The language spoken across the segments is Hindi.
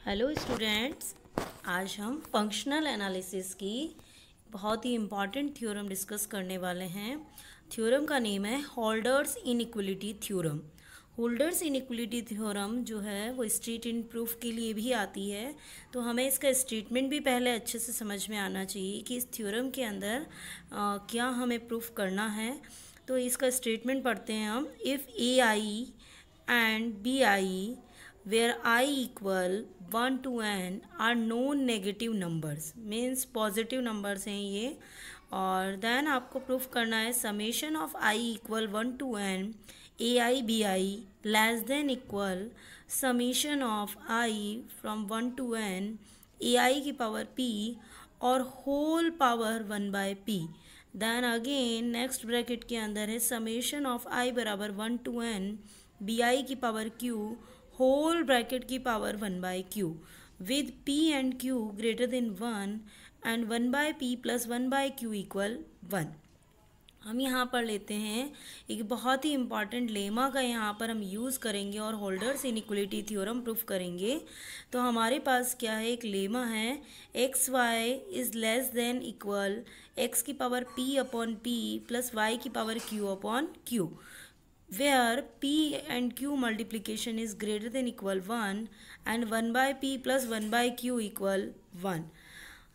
हेलो स्टूडेंट्स, आज हम फंक्शनल एनालिसिस की बहुत ही इम्पॉर्टेंट थ्योरम डिस्कस करने वाले हैं। थ्योरम का नेम है holders inequality theorem. Holders inequality theorem जो है वो स्टेटमेंट प्रूफ के लिए भी आती है, तो हमें इसका स्टेटमेंट भी पहले अच्छे से समझ में आना चाहिए कि इस थ्योरम के अंदर क्या हमें प्रूफ करना है। तो इसका स्टेटमेंट पढ़ते हैं हम। If a i and b i where I equal 1 to n are non-negative numbers, means positive numbers हैं ये। और देन आपको प्रूफ करना है summation of i equal 1 to n A I B I less than equal summation of i from 1 to n ए आई की पावर p और whole power 1 by p। Then again next bracket के अंदर है समेशन ऑफ i बराबर 1 to n बी आई की पावर q होल ब्रैकेट की power 1 by q with p and q greater than 1 and 1 by p plus 1 by q equal 1। हम यहाँ पर लेते हैं एक बहुत ही इम्पॉर्टेंट लेमा का यहाँ पर हम यूज़ करेंगे और होल्डर्स इनइक्वलिटी थ्योरम प्रूफ करेंगे। तो हमारे पास क्या है, एक लेमा है x y is less than equal x की power p upon p plus y की power q upon q, where p and q multiplication is greater than equal 1 and 1 by p plus 1 by q equal 1।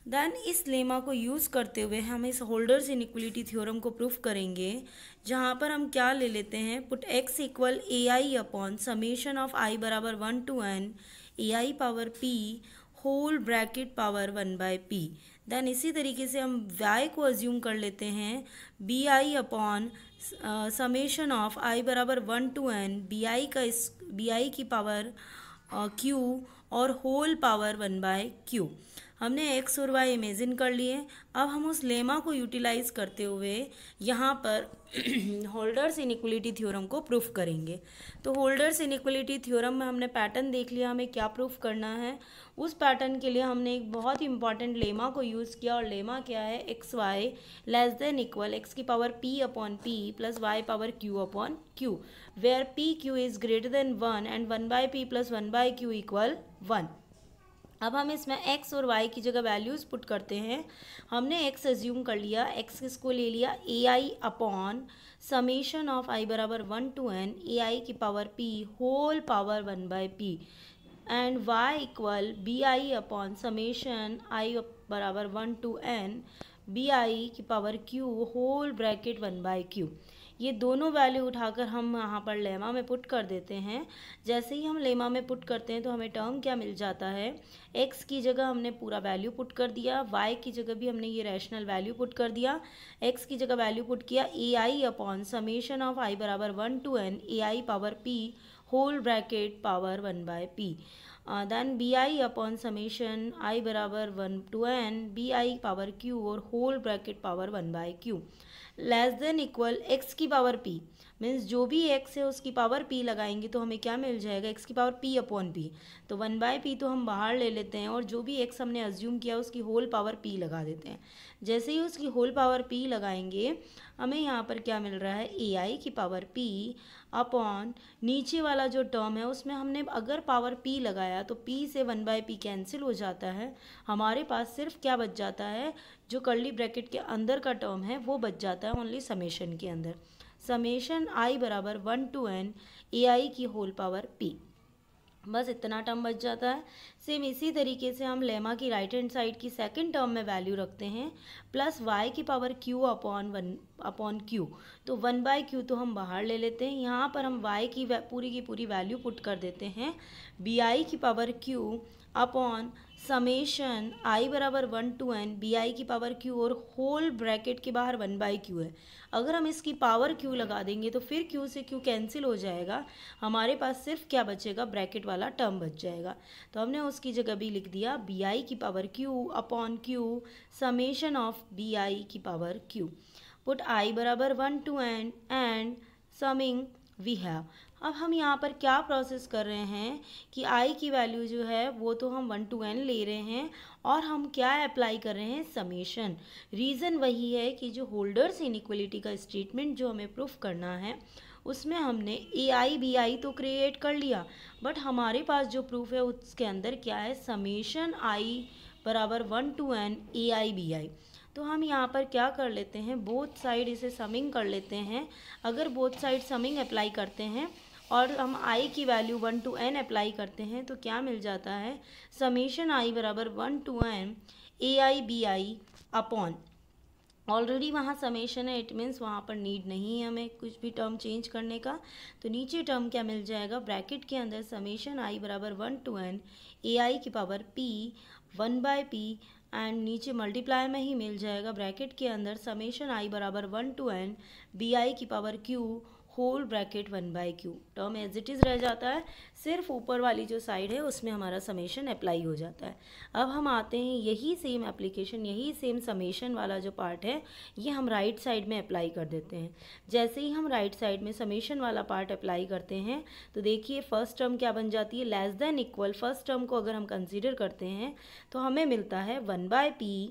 Then इस लेमा को यूज़ करते हुए हम इस होल्डर्स इनइक्वलिटी थ्योरम को प्रूफ करेंगे, जहाँ पर हम क्या ले लेते हैं, put x equal a I upon summation of i बराबर 1 to n A i power p whole bracket power 1 by p। Then इसी तरीके से हम y को अज्यूम कर लेते हैं b I upon summation of i बराबर 1 टू n बी आई की पावर q और होल पावर 1 बाय q। हमने x और y इमेजिन कर लिए। अब हम उस लेमा को यूटिलाइज करते हुए यहाँ पर होल्डर्स इनइक्वलिटी थ्योरम को प्रूफ करेंगे। तो होल्डर्स इनइक्वलिटी थ्योरम में हमने पैटर्न देख लिया, हमें क्या प्रूफ करना है। उस पैटर्न के लिए हमने एक बहुत ही इंपॉर्टेंट लेमा को यूज़ किया, और लेमा क्या है, x Y less than equal x की power p upon p plus Y power q upon q, where p q is greater than 1 and 1 by p plus 1 by q equal 1। अब हम इसमें x और y की जगह वैल्यूज़ पुट करते हैं। हमने x एज्यूम कर लिया, x किसको ले लिया, a I upon summation of i बराबर 1 टू n ए आई की power p whole power 1 by p and y equal b I upon summation i बराबर 1 टू n बी आई की power q whole bracket 1 by q। ये दोनों वैल्यू उठाकर हम यहाँ पर लेमा में पुट कर देते हैं। जैसे ही हम लेमा में पुट करते हैं तो हमें टर्म क्या मिल जाता है, x की जगह हमने पूरा वैल्यू पुट कर दिया, y की जगह भी हमने ये रैशनल वैल्यू पुट कर दिया। x की जगह वैल्यू पुट किया a I upon summation of i बराबर 1 to n A i power p whole bracket power 1 by p। Then b I upon summation i बराबर 1 to n b i power q और whole bracket power 1 by q less than equal x की पावर p, मीन्स जो भी x है उसकी पावर p लगाएंगे तो हमें क्या मिल जाएगा, x की पावर p अपॉन p। तो 1 बाय p तो हम बाहर ले लेते हैं और जो भी x हमने अज्यूम किया उसकी होल पावर p लगा देते हैं। जैसे ही उसकी होल पावर p लगाएंगे हमें यहाँ पर क्या मिल रहा है, ए आई की पावर p अपॉन नीचे वाला जो टर्म है उसमें हमने अगर पावर p लगाया तो p से 1 बाय p कैंसिल हो जाता है। हमारे पास सिर्फ क्या बच जाता है, जो कर्ली ब्रैकेट के अंदर का टर्म है वो बच जाता है ओनली समेशन के अंदर। समेशन i बराबर 1 टू n ए आई की होल पावर p, बस इतना टर्म बच जाता है। सेम इसी तरीके से हम लेमा की राइट हैंड साइड की सेकंड टर्म में वैल्यू रखते हैं प्लस y की power q upon 1 upon q। तो 1 बाय q तो हम बाहर ले लेते हैं, यहाँ पर हम y की पूरी वैल्यू पुट कर देते हैं बी आई की power q upon summation i बराबर 1 टू n बी आई की पावर q और होल ब्रैकेट के बाहर 1 बाई q है। अगर हम इसकी पावर q लगा देंगे तो फिर q से q कैंसिल हो जाएगा, हमारे पास सिर्फ क्या बचेगा, ब्रैकेट वाला टर्म बच जाएगा। तो हमने उसकी जगह भी लिख दिया बी आई की power q upon q summation of B I की पावर q, पुट i बराबर 1 to n and summing we have. अब हम यहाँ पर क्या प्रोसेस कर रहे हैं कि i की वैल्यू जो है वो तो हम 1 टू n ले रहे हैं और हम क्या अप्लाई कर रहे हैं, समेशन। रीज़न वही है कि जो होल्डर्स इनइक्वलिटी का स्टेटमेंट जो हमें प्रूफ करना है उसमें हमने AI BI तो क्रिएट कर लिया, बट हमारे पास जो प्रूफ है उसके अंदर क्या है, समेशन आई बराबर 1 to n AI BI। तो हम यहाँ पर क्या कर लेते हैं, बोथ साइड इसे समिंग कर लेते हैं। अगर बोथ साइड समिंग अप्लाई करते हैं और हम आई की वैल्यू 1 to n अप्लाई करते हैं तो क्या मिल जाता है, समेशन आई बराबर 1 to n AI BI upon, already वहाँ समेशन है, इट मीन्स वहाँ पर नीड नहीं है हमें कुछ भी टर्म चेंज करने का। तो नीचे टर्म क्या मिल जाएगा, ब्रैकेट के अंदर समेशन आई बराबर 1 to n AI की पावर p 1/p एंड नीचे मल्टीप्लाई में ही मिल जाएगा ब्रैकेट के अंदर समेशन आई बराबर 1 to n BI की power q whole bracket 1/q। Term as it is रह जाता है, सिर्फ ऊपर वाली जो साइड है उसमें हमारा समेशन अप्लाई हो जाता है। अब हम आते हैं, यही सेम एप्लीकेशन, यही सेम समेशन वाला जो पार्ट है ये हम राइट साइड में अप्लाई कर देते हैं। जैसे ही हम राइट साइड में समेशन वाला पार्ट अप्लाई करते हैं तो देखिए फर्स्ट टर्म क्या बन जाती है, less than equal, first term को अगर हम कंसिडर करते हैं तो हमें मिलता है 1/p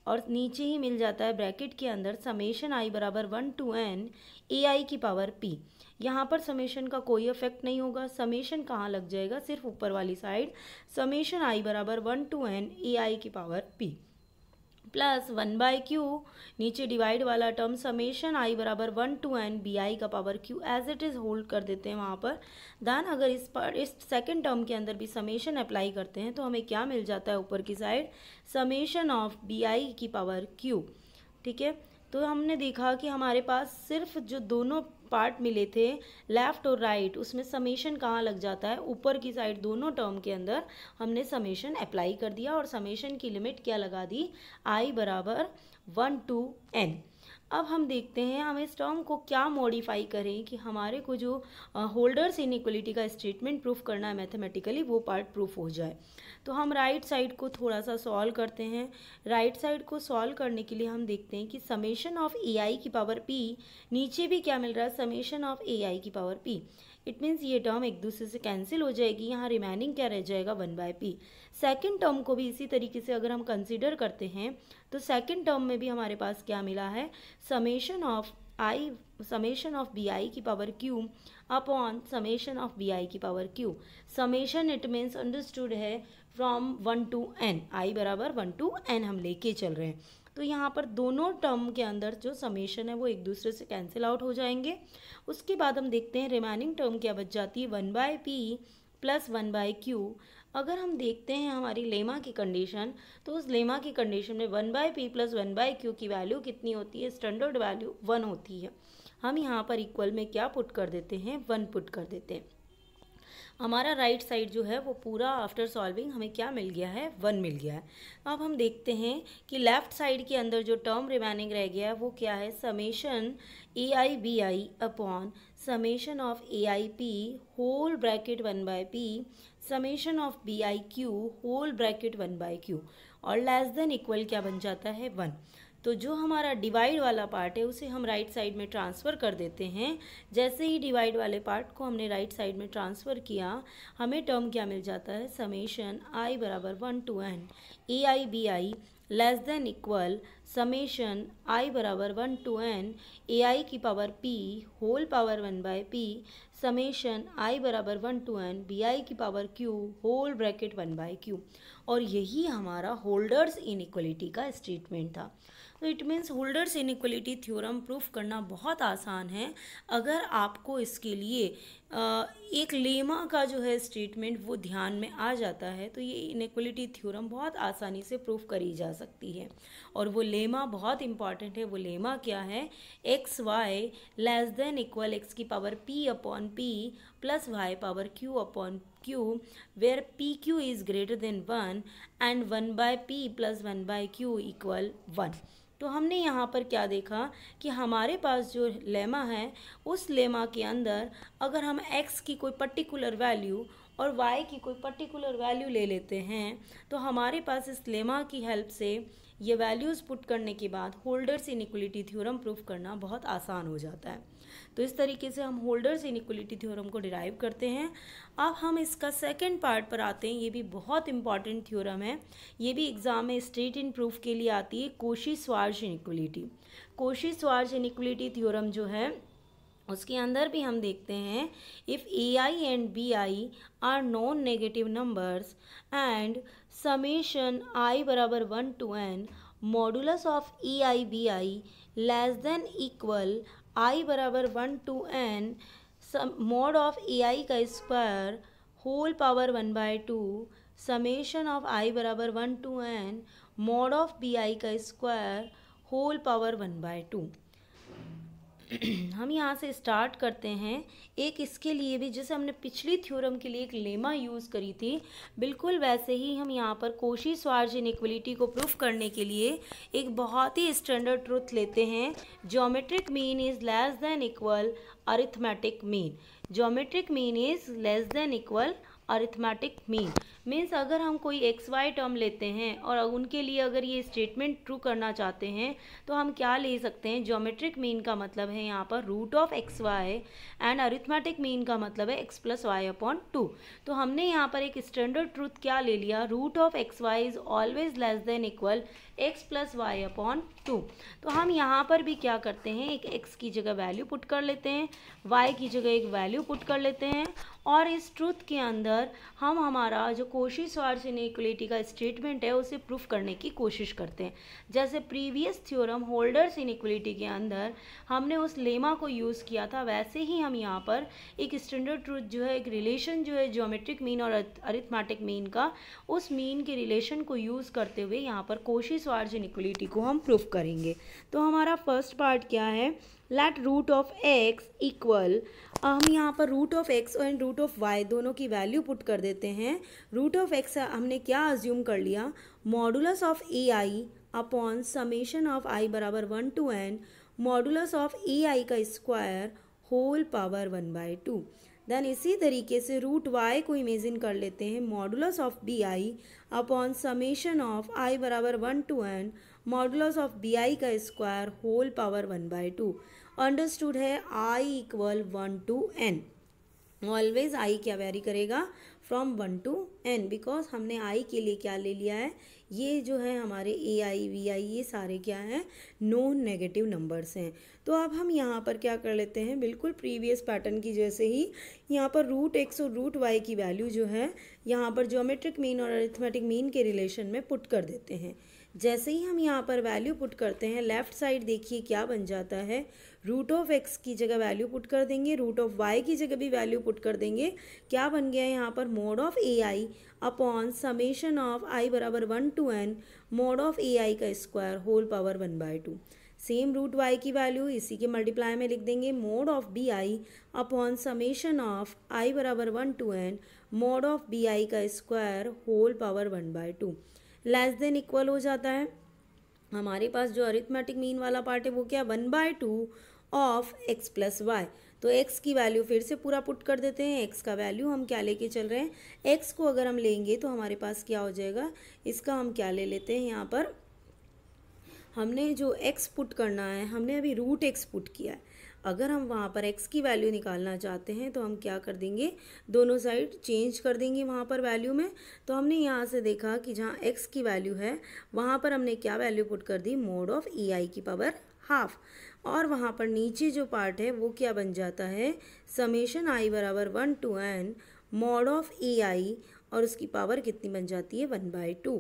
और नीचे ही मिल जाता है ब्रैकेट के अंदर समेशन आई बराबर 1 to n AI की पावर p। यहाँ पर समेशन का कोई इफेक्ट नहीं होगा, समेशन कहाँ लग जाएगा, सिर्फ ऊपर वाली साइड, समेशन आई बराबर 1 to n AI की पावर p प्लस 1/q, नीचे डिवाइड वाला टर्म समेशन आई बराबर 1 to n BI का power q as it is hold कर देते हैं वहाँ पर। देन अगर इस सेकंड टर्म के अंदर भी समेशन अप्लाई करते हैं तो हमें क्या मिल जाता है, ऊपर की साइड समेशन ऑफ BI की पावर q। ठीक है, तो हमने देखा कि हमारे पास सिर्फ जो दोनों पार्ट मिले थे लेफ़्ट और राइट, उसमें समेशन कहाँ लग जाता है, ऊपर की साइड दोनों टर्म के अंदर हमने समेशन अप्लाई कर दिया और समेशन की लिमिट क्या लगा दी, आई बराबर 1 to n। अब हम देखते हैं हम इस टर्म को क्या मॉडिफाई करें कि हमारे को जो होल्डर्स इनइक्वलिटी का स्टेटमेंट प्रूफ करना है मैथमेटिकली वो पार्ट प्रूफ हो जाए। तो हम राइट साइड को थोड़ा सा सॉल्व करते हैं। राइट साइड को सॉल्व करने के लिए हम देखते हैं कि समेशन ऑफ AI की पावर p, नीचे भी क्या मिल रहा है, समेशन ऑफ AI की पावर p। इट मीन्स ये टर्म एक दूसरे से कैंसिल हो जाएगी, यहाँ रिमेनिंग क्या रह जाएगा, 1/p। सेकेंड टर्म को भी इसी तरीके से अगर हम कंसिडर करते हैं तो सेकेंड टर्म में भी हमारे पास क्या मिला है, समेशन ऑफ BI की power q upon summation of BI की power q। Summation it means understood है फ्रॉम 1 to n, आई बराबर 1 to n हम लेके चल रहे हैं। तो यहाँ पर दोनों टर्म के अंदर जो समेशन है वो एक दूसरे से कैंसिल आउट हो जाएंगे। उसके बाद हम देखते हैं रिमेनिंग टर्म क्या बच जाती है, 1/p प्लस 1/q। अगर हम देखते हैं हमारी लेमा की कंडीशन, तो उस लेमा की कंडीशन में 1/p प्लस 1/q की वैल्यू कितनी होती है, स्टैंडर्ड वैल्यू 1 होती है। हम यहाँ पर इक्वल में क्या पुट कर देते हैं, 1 पुट कर देते हैं। हमारा राइट साइड जो है वो पूरा आफ्टर सॉल्विंग हमें क्या मिल गया है, 1 मिल गया है। अब हम देखते हैं कि लेफ़्ट साइड के अंदर जो टर्म रिमेनिंग रह गया है वो क्या है, summation AI BI upon summation of AIP whole bracket 1/p summation of BIQ whole bracket 1/q और लेस देन इक्वल क्या बन जाता है, 1। तो जो हमारा डिवाइड वाला पार्ट है उसे हम राइट साइड में ट्रांसफ़र कर देते हैं। जैसे ही डिवाइड वाले पार्ट को हमने राइट साइड में ट्रांसफ़र किया, हमें टर्म क्या मिल जाता है, समेशन आई बराबर 1 to n AI BI less than equal summation i बराबर 1 to n AI की power p whole power 1/p summation i बराबर 1 to n BI की power q whole bracket 1/q। और यही हमारा होल्डर्स इनइक्वलिटी का स्टेटमेंट था। तो it means holders inequality theorem proof करना बहुत आसान है। अगर आपको इसके लिए एक लेमा का जो है स्टेटमेंट वो ध्यान में आ जाता है तो ये इनइक्वलिटी थ्योरम बहुत आसानी से प्रूफ करी जा सकती है। और वो लेमा बहुत इंपॉर्टेंट है। वो लेमा क्या है, XY less than equal x की power p upon p plus y power q upon q where PQ is greater than 1 and 1/p plus 1/q equal 1। तो हमने यहाँ पर क्या देखा कि हमारे पास जो लेमा है उस लेमा के अंदर अगर हम x की कोई पर्टिकुलर वैल्यू और y की कोई पर्टिकुलर वैल्यू ले लेते हैं तो हमारे पास इस लेमा की हेल्प से ये वैल्यूज़ पुट करने के बाद होल्डर्स इनइक्वलिटी थ्योरम प्रूफ करना बहुत आसान हो जाता है। तो इस तरीके से हम होल्डर्स इनइक्वलिटी थ्योरम को डिराइव करते हैं। अब हम इसका सेकंड पार्ट पर आते हैं। ये भी बहुत इंपॉर्टेंट थ्योरम है, ये भी एग्जाम में स्ट्रेट इन प्रूफ के लिए आती है, Cauchy Schwarz inequality. Cauchy Schwarz inequality theorem जो है उसके अंदर भी हम देखते हैं if a i and b i are non negative numbers and summation i बराबर 1 to n modulus of A I B I less than equal i बराबर 1 to n मॉड ऑफ ए आई का square whole power 1/2 summation of आई बराबर 1 to n mod of B I का स्क्वायर होल पावर 1/2। हम यहाँ से स्टार्ट करते हैं एक इसके लिए भी, जैसे हमने पिछली थ्योरम के लिए एक लेमा यूज़ करी थी, बिल्कुल वैसे ही हम यहाँ पर कोशी-श्वार्ज़ इनइक्वलिटी को प्रूफ करने के लिए एक बहुत ही स्टैंडर्ड ट्रुथ लेते हैं, geometric mean is less than equal arithmetic mean. Geometric mean is less than equal arithmetic mean means अगर हम कोई एक्स वाई टर्म लेते हैं और उनके लिए अगर ये स्टेटमेंट ट्रू करना चाहते हैं तो हम क्या ले सकते हैं, ज्योमेट्रिक मीन का मतलब है यहाँ पर root of x y and arithmetic mean का मतलब है एक्स प्लस वाई अपॉन 2। तो हमने यहाँ पर एक स्टैंडर्ड ट्रूथ क्या ले लिया, root of x y is always less than equal x plus y upon 2। तो हम यहाँ पर भी क्या करते हैं, एक एक्स की जगह वैल्यू पुट कर लेते हैं, वाई की जगह एक वैल्यू पुट कर लेते हैं और इस ट्रूथ के अंदर हम हमारा जो कोशी-श्वार्ज़ इनइक्वलिटी का स्टेटमेंट है उसे प्रूफ करने की कोशिश करते हैं। जैसे प्रीवियस थ्योरम होल्डर्स इनइक्वलिटी के अंदर हमने उस लेमा को यूज़ किया था, वैसे ही हम यहाँ पर एक स्टैंडर्ड ट्रूथ जो है, एक रिलेशन जो है ज्योमेट्रिक मीन और अरिथमेटिक मीन का, उस मीन के रिलेशन को यूज़ करते हुए यहाँ पर कोशी-श्वार्ज़ इनइक्वलिटी को हम प्रूफ करेंगे। तो हमारा फर्स्ट पार्ट क्या है, let root of x equal, हम यहाँ पर root of x and root of y दोनों की वैल्यू पुट कर देते हैं। रूट ऑफ एक्स हमने क्या अज्यूम कर लिया, modulus of A I upon summation of आई बराबर 1 to n मॉडुलस ऑफ ए आई का स्क्वायर होल पावर 1/2। देन इसी तरीके से रूट वाई को इमेजिन कर लेते हैं, modulus of B I upon summation of आई बराबर 1 to n modulus of B I का स्क्वायर होल पावर 1/2। अंडरस्टूड है, I equal 1 to n, always I क्या वेरी करेगा फ्रॉम 1 to n, बिकॉज हमने आई के लिए क्या ले लिया है, ये जो है हमारे ए आई वी आई ये सारे क्या हैं, नॉन नेगेटिव नंबर्स हैं। तो अब हम यहाँ पर क्या कर लेते हैं, बिल्कुल प्रीवियस पैटर्न की जैसे ही यहाँ पर रूट एक्स और रूट वाई की वैल्यू जो है यहाँ पर ज्योमेट्रिक मीन और अरिथमेटिक मीन के रिलेशन में पुट कर देते हैं। जैसे ही हम यहाँ पर वैल्यू पुट करते हैं, लेफ्ट साइड देखिए क्या बन जाता है, रूट ऑफ एक्स की जगह वैल्यू पुट कर देंगे, रूट ऑफ वाई की जगह भी वैल्यू पुट कर देंगे, क्या बन गया है यहाँ पर mod of A I upon summation of आई बराबर 1 to n मोड ऑफ ए आई का square whole power 1/2। Same root Y की वैल्यू इसी के मल्टीप्लाई में लिख देंगे, mod of B I upon summation of आई बराबर 1 to n mod of B I का square whole power 1/2। Less than equal हो जाता है, हमारे पास जो अरिथमेटिक मीन वाला पार्ट है वो क्या, 1/2 ऑफ एक्स प्लस वाई। तो x की वैल्यू फिर से पूरा पुट कर देते हैं, x का वैल्यू हम क्या लेके चल रहे हैं, x को अगर हम लेंगे तो हमारे पास क्या हो जाएगा, इसका हम क्या ले लेते हैं, यहाँ पर हमने जो x पुट करना है, हमने अभी रूट x पुट किया है, अगर हम वहाँ पर x की वैल्यू निकालना चाहते हैं तो हम क्या कर देंगे, दोनों साइड चेंज कर देंगे वहाँ पर वैल्यू में। तो हमने यहाँ से देखा कि जहाँ x की वैल्यू है वहाँ पर हमने क्या वैल्यू पुट कर दी, मोड ऑफ ए आई की पावर हाफ, और वहाँ पर नीचे जो पार्ट है वो क्या बन जाता है, समेशन आई बराबर 1 to n मॉड ऑफ ए आई, और उसकी पावर कितनी बन जाती है, 1/2।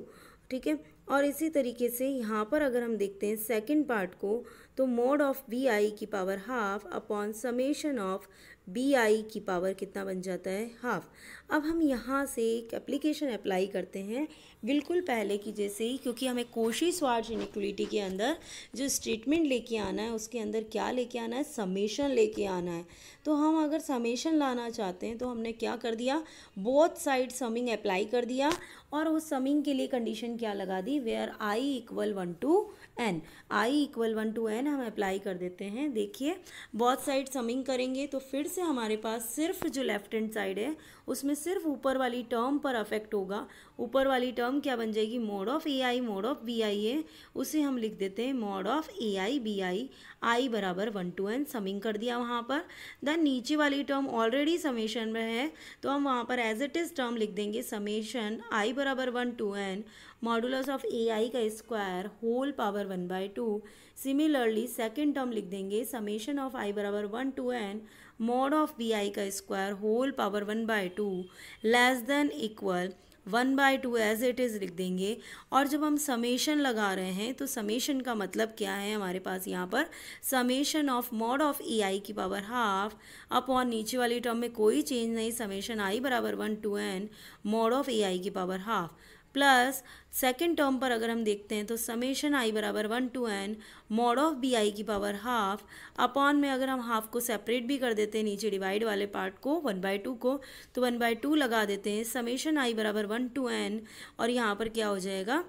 ठीक है, और इसी तरीके से यहाँ पर अगर हम देखते हैं सेकंड पार्ट को, तो मोड ऑफ बी आई की power half upon summation of B I की पावर कितना बन जाता है, हाफ। अब हम यहाँ से एक एप्लीकेशन अप्लाई करते हैं बिल्कुल पहले की जैसे ही, क्योंकि हमें कोशी-श्वार्ज़ इनइक्वलिटी के अंदर जो स्टेटमेंट लेके आना है उसके अंदर क्या लेके आना है, समेशन लेके आना है। तो हम अगर समेशन लाना चाहते हैं तो हमने क्या कर दिया, बोथ साइड समिंग अप्लाई कर दिया, और उस समिंग के लिए कंडीशन क्या लगा दी, where I equal 1 to n, I equal 1 to n हम अप्लाई कर देते हैं। देखिए बोथ साइड समिंग करेंगे तो फिर से हमारे पास सिर्फ जो लेफ्ट हैंड साइड है उसमें सिर्फ ऊपर वाली टर्म पर अफेक्ट होगा। ऊपर वाली टर्म क्या बन जाएगी, mod of A I mod of B I है, उसे हम लिख देते हैं mod of A I B I, I बराबर 1 to n, समिंग कर दिया वहाँ पर। देन नीचे वाली टर्म ऑलरेडी समेशन में है तो हम वहाँ पर एज इट इज़ टर्म लिख देंगे समेशन आई बराबर 1 to n मॉडुलस ऑफ ए आई का square whole power 1/2। Similarly second term लिख देंगे समेशन ऑफ आई बराबर 1 to n mod of B I का square whole power 1/2 less than equal 1/2 as it is लिख देंगे। और जब हम समेशन लगा रहे हैं तो समेशन का मतलब क्या है, हमारे पास यहाँ पर समेशन ऑफ मॉड ऑफ ए आई की पावर हाफ अपॉन नीचे वाली टर्म में कोई चेंज नहीं, समेशन आई बराबर 1 to n मॉड ऑफ ए आई की power half, plus second term पर अगर हम देखते हैं तो समेशन आई बराबर 1 to n mod of B I की पावर हाफ अपॉन में अगर हम हाफ को सेपरेट भी कर देते हैं नीचे डिवाइड वाले पार्ट को 1/2 को, तो 1/2 लगा देते हैं समेशन आई बराबर 1 to n और यहाँ पर क्या हो जाएगा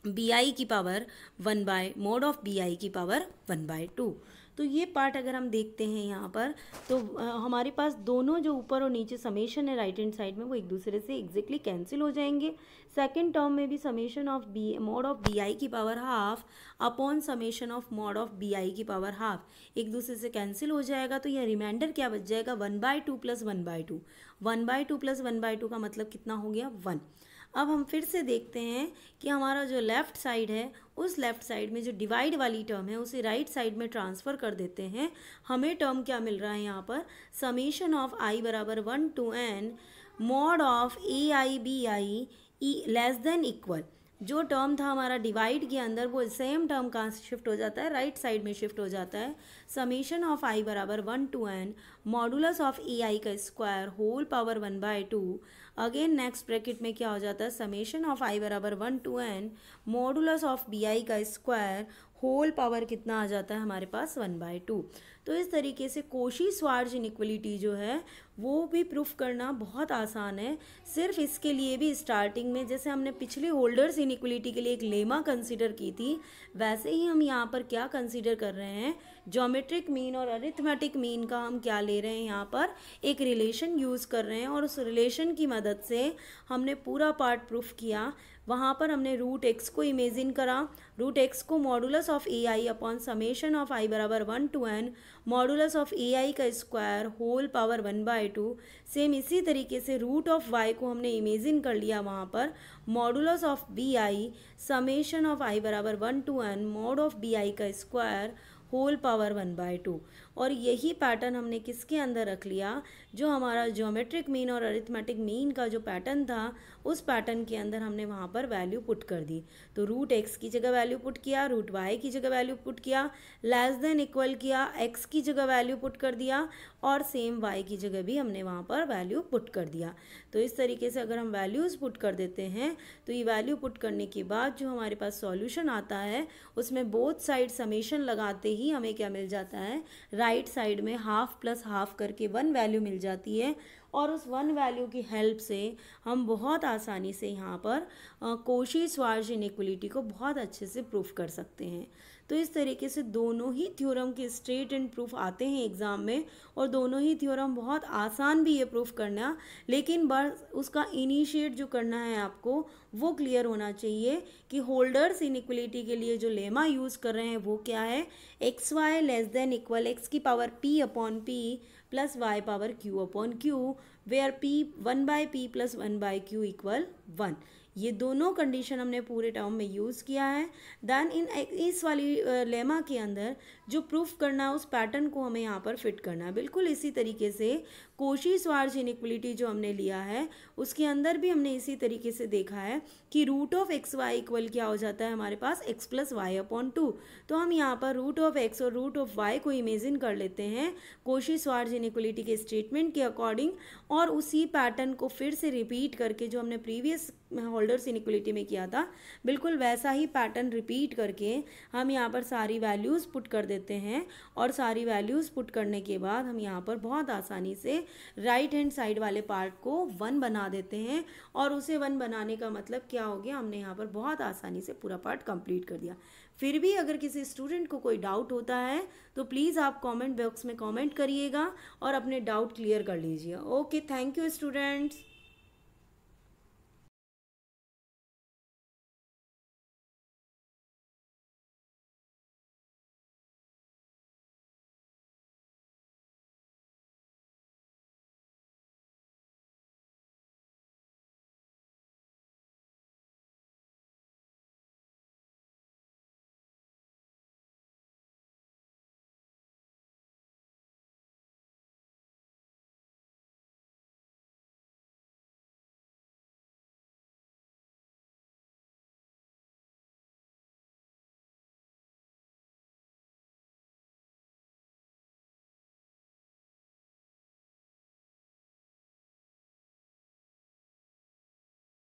बी आई की power mod of B I की पावर 1/2। तो ये पार्ट अगर हम देखते हैं यहाँ पर तो हमारे पास दोनों जो ऊपर और नीचे समेशन है राइट हैंड साइड में वो एक दूसरे से एग्जैक्टली कैंसिल हो जाएंगे। सेकंड टर्म में भी summation of B mod of B I की power half upon summation of mod of B I की पावर हाफ एक दूसरे से कैंसिल हो जाएगा। तो यह रिमाइंडर क्या बच जाएगा 1/2 प्लस 1/2, 1/2 प्लस 1/2 का मतलब कितना हो गया 1। अब हम फिर से देखते हैं कि हमारा जो लेफ़्ट साइड है उस लेफ़्ट साइड में जो डिवाइड वाली टर्म है उसे राइट साइड में ट्रांसफ़र कर देते हैं। हमें टर्म क्या मिल रहा है यहाँ पर समेशन ऑफ आई बराबर 1 to n mod of A I B I less than equal. जो टर्म था हमारा डिवाइड के अंदर वो सेम टर्म कहाँ से शिफ्ट हो जाता है, राइट साइड में शिफ्ट हो जाता है। समेशन ऑफ आई बराबर 1 to n मॉडुलस ऑफ ए आई का square whole power 1/2। Again next bracket में क्या हो जाता है समेशन ऑफ आई बराबर 1 to n modulus of B I का स्क्वायर होल पावर कितना आ जाता है हमारे पास 1/2। तो इस तरीके से कोशी-श्वार्ज़ इनइक्वलिटी जो है वो भी प्रूफ करना बहुत आसान है। सिर्फ इसके लिए भी स्टार्टिंग में जैसे हमने पिछले होल्डर्स इनइक्वलिटी के लिए एक लेमा कंसीडर की थी वैसे ही हम यहाँ पर क्या कंसीडर कर रहे हैं, ज्योमेट्रिक मीन और अरिथमेटिक मीन का हम क्या ले रहे हैं, यहाँ पर एक रिलेशन यूज़ कर रहे हैं और उस रिलेशन की मदद से हमने पूरा पार्ट प्रूफ किया। वहाँ पर हमने रूट एक्स को इमेजिन करा, रूट एक्स को modulus of A I upon summation of आई बराबर 1 to n मॉडुलस ऑफ ए आई का स्क्वायर होल पावर 1/2। सेम इसी तरीके से रूट ऑफ वाई को हमने इमेजिन कर लिया वहाँ पर modulus of B I summation of आई बराबर 1 to n mod of B I का स्क्वायर होल पावर 1/2। और यही पैटर्न हमने किसके अंदर रख लिया, जो हमारा ज्योमेट्रिक मीन और अरिथमेटिक मीन का जो पैटर्न था उस पैटर्न के अंदर हमने वहाँ पर वैल्यू पुट कर दी। तो रूट एक्स की जगह वैल्यू पुट किया, रूट वाई की जगह वैल्यू पुट किया, लेस देन इक्वल किया, एक्स की जगह वैल्यू पुट कर दिया और सेम वाई की जगह भी हमने वहाँ पर वैल्यू पुट कर दिया। तो इस तरीके से अगर हम वैल्यूज़ पुट कर देते हैं तो ये वैल्यू पुट करने के बाद जो हमारे पास सॉल्यूशन आता है उसमें बोथ साइड समेशन लगाते ही हमें क्या मिल जाता है, राइट साइड में हाफ प्लस हाफ करके 1 वैल्यू मिल जाती है। और उस 1 वैल्यू की हेल्प से हम बहुत आसानी से यहाँ पर कोशी-श्वार्ज़ इनइक्वलिटी को बहुत अच्छे से प्रूफ कर सकते हैं। तो इस तरीके से दोनों ही थ्योरम के स्ट्रेट एंड प्रूफ आते हैं एग्ज़ाम में और दोनों ही थ्योरम बहुत आसान भी है प्रूफ करना, लेकिन बस उसका इनिशिएट जो करना है आपको वो क्लियर होना चाहिए कि होल्डर्स इनइक्वलिटी के लिए जो लेमा यूज़ कर रहे हैं वो क्या है, x Y less than equal x की power p upon p plus Y power q upon q where p 1/p plus 1/q equal 1। ये दोनों कंडीशन हमने पूरे टर्म में यूज़ किया है। देन इस वाली लेमा के अंदर जो प्रूफ करना है उस पैटर्न को हमें यहाँ पर फिट करना है। बिल्कुल इसी तरीके से कोशी-श्वार्ज़ इनइक्वलिटी जो हमने लिया है उसके अंदर भी हमने इसी तरीके से देखा है कि root of x y equal क्या हो जाता है हमारे पास x प्लस वाई अपॉन 2। तो हम यहाँ पर रूट ऑफ एक्स और रूट ऑफ वाई को इमेजिन कर लेते हैं कोशी-श्वार्ज़ इनइक्वलिटी के स्टेटमेंट के अकॉर्डिंग और उसी पैटर्न को फिर से रिपीट करके जो हमने प्रीवियस होल्डर्स इनइक्वलिटी में किया था बिल्कुल वैसा ही पैटर्न रिपीट करके हम यहाँ पर सारी वैल्यूज़ पुट कर देते हैं। और सारी वैल्यूज़ पुट करने के बाद हम यहाँ पर बहुत आसानी से राइट हैंड साइड वाले पार्ट को 1 बना देते हैं और उसे 1 बनाने का मतलब क्या हो गया, हमने यहाँ पर बहुत आसानी से पूरा पार्ट कंप्लीट कर दिया। फिर भी अगर किसी स्टूडेंट को कोई डाउट होता है तो प्लीज़ आप कमेंट बॉक्स में कमेंट करिएगा और अपने डाउट क्लियर कर लीजिए। Okay, thank you students.